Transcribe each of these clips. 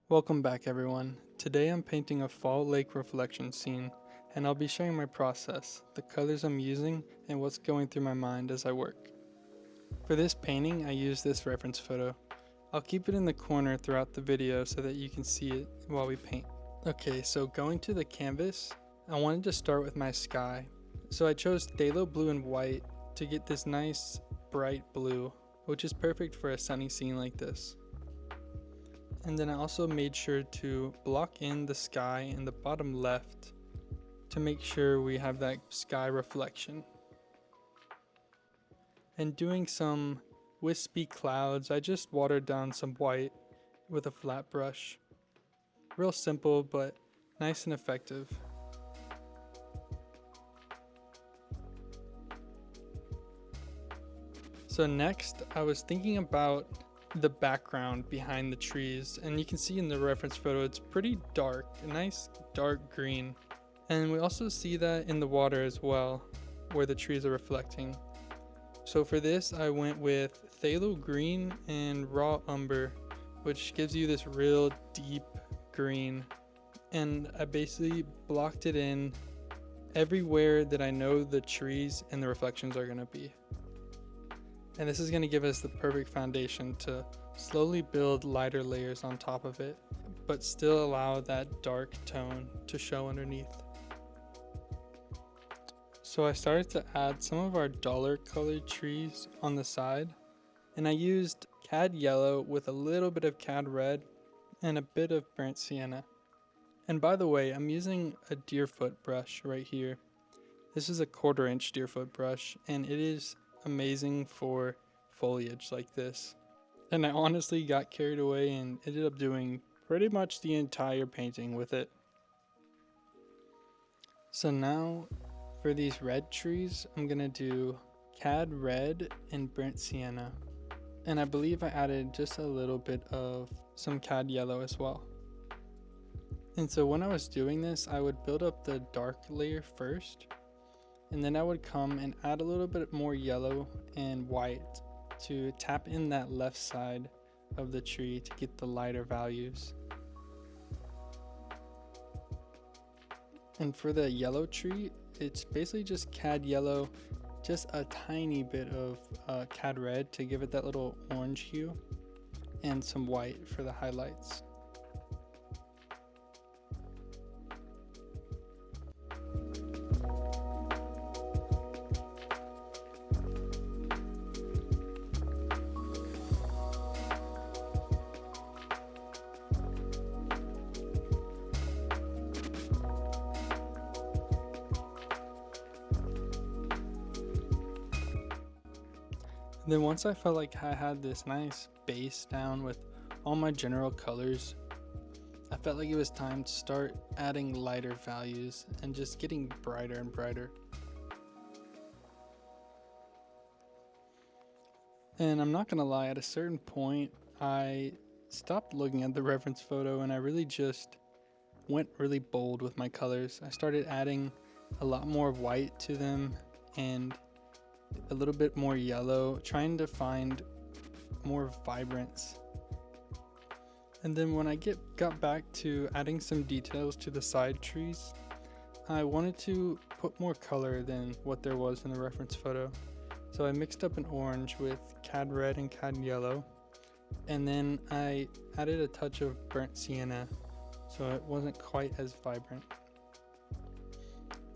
Welcome back everyone. Today I'm painting a fall lake reflection scene, and I'll be sharing my process, the colors I'm using, and what's going through my mind as I work. For this painting I used this reference photo. I'll keep it in the corner throughout the video so that you can see it while we paint. Okay, so going to the canvas, I wanted to start with my sky. So I chose Phthalo Blue and white to get this nice bright blue, which is perfect for a sunny scene like this. And then I also made sure to block in the sky in the bottom left to make sure we have that sky reflection. And doing some wispy clouds, I just watered down some white with a flat brush. Real simple, but nice and effective. So next, I was thinking about the background behind the trees, and you can see in the reference photo it's pretty dark, a nice dark green, and we also see that in the water as well where the trees are reflecting. So for this I went with Phthalo Green and raw Umber, which gives you this real deep green, and I basically blocked it in everywhere that I know the trees and the reflections are going to be. And this is going to give us the perfect foundation to slowly build lighter layers on top of it, but still allow that dark tone to show underneath. So I started to add some of our duller colored trees on the side, and I used Cad Yellow with a little bit of Cad Red and a bit of burnt Sienna. And by the way, I'm using a deerfoot brush right here. This is a 1/4 inch deerfoot brush, and it is amazing for foliage like this. And I honestly got carried away and ended up doing pretty much the entire painting with it. So now for these red trees, I'm gonna do Cad Red and burnt Sienna. And I believe I added just a little bit of some Cad Yellow as well. And so when I was doing this, I would build up the dark layer first, and then I would come and add a little bit more yellow and white to tap in that left side of the tree to get the lighter values. And for the yellow tree, it's basically just Cad Yellow, just a tiny bit of Cad Red to give it that little orange hue, and some white for the highlights. And then once I felt like I had this nice base down with all my general colors, I felt like it was time to start adding lighter values and just getting brighter and brighter. And I'm not gonna lie, at a certain point, I stopped looking at the reference photo and I really just went really bold with my colors. I started adding a lot more white to them and a little bit more yellow, trying to find more vibrance. And then when I got back to adding some details to the side trees, I wanted to put more color than what there was in the reference photo. So I mixed up an orange with Cad Red and Cad Yellow, and then I added a touch of burnt sienna so it wasn't quite as vibrant.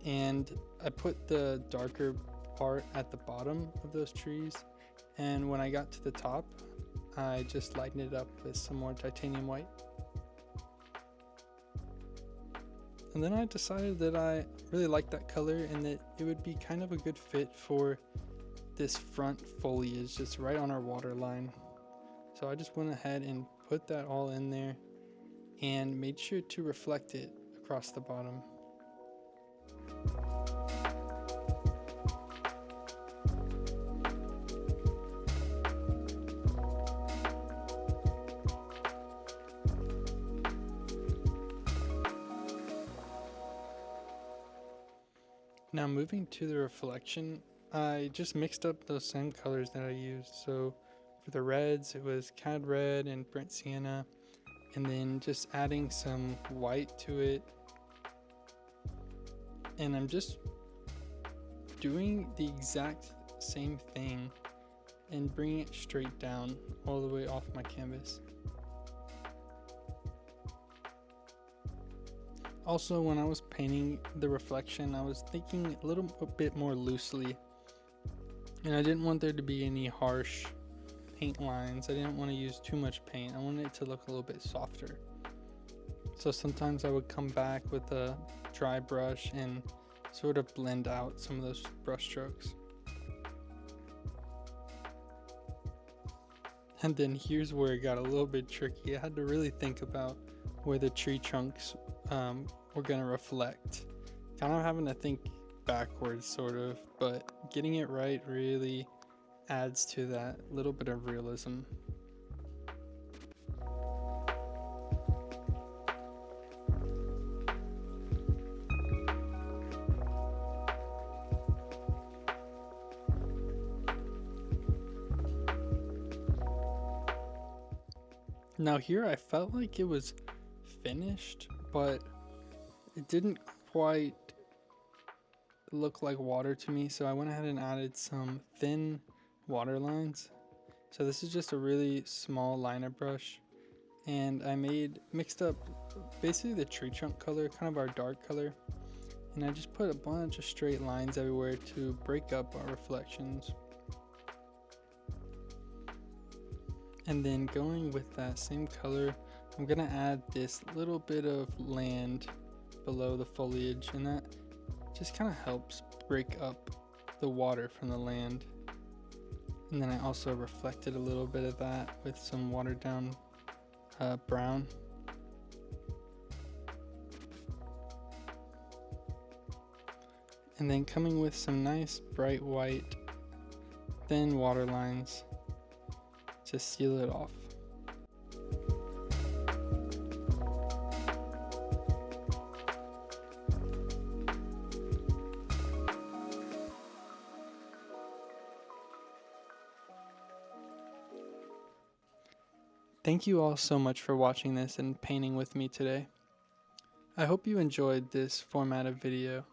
And I put the darker part at the bottom of those trees, and when I got to the top, I just lightened it up with some more titanium white. And then I decided that I really liked that color and that it would be kind of a good fit for this front foliage just right on our water line. So I just went ahead and put that all in there and made sure to reflect it across the bottom. Now moving to the reflection, I just mixed up those same colors that I used. So for the reds, it was Cad Red and burnt sienna. and then just adding some white to it. And I'm just doing the exact same thing and bringing it straight down all the way off my canvas. Also, when I was painting the reflection, I was thinking a bit more loosely, and I didn't want there to be any harsh paint lines. I didn't want to use too much paint. I wanted it to look a little bit softer. So sometimes I would come back with a dry brush and sort of blend out some of those brush strokes. And then here's where it got a little bit tricky. I had to really think about where the tree trunks were gonna reflect. Kind of having to think backwards sort of, but getting it right really adds to that little bit of realism. Now here I felt like it was finished, but it didn't quite look like water to me, so I went ahead and added some thin water lines. So this is just a really small liner brush, and I mixed up basically the tree trunk color, kind of our dark color, and I just put a bunch of straight lines everywhere to break up our reflections. And then going with that same color, I'm gonna add this little bit of land below the foliage, and that just kind of helps break up the water from the land. And then I also reflected a little bit of that with some watered down brown. And then coming with some nice bright white thin water lines to seal it off. Thank you all so much for watching this and painting with me today. I hope you enjoyed this format of video.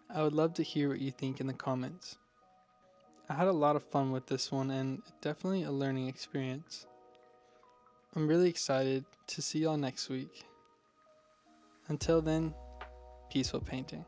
I would love to hear what you think in the comments. I had a lot of fun with this one, and definitely a learning experience. I'm really excited to see y'all next week. Until then, peaceful painting.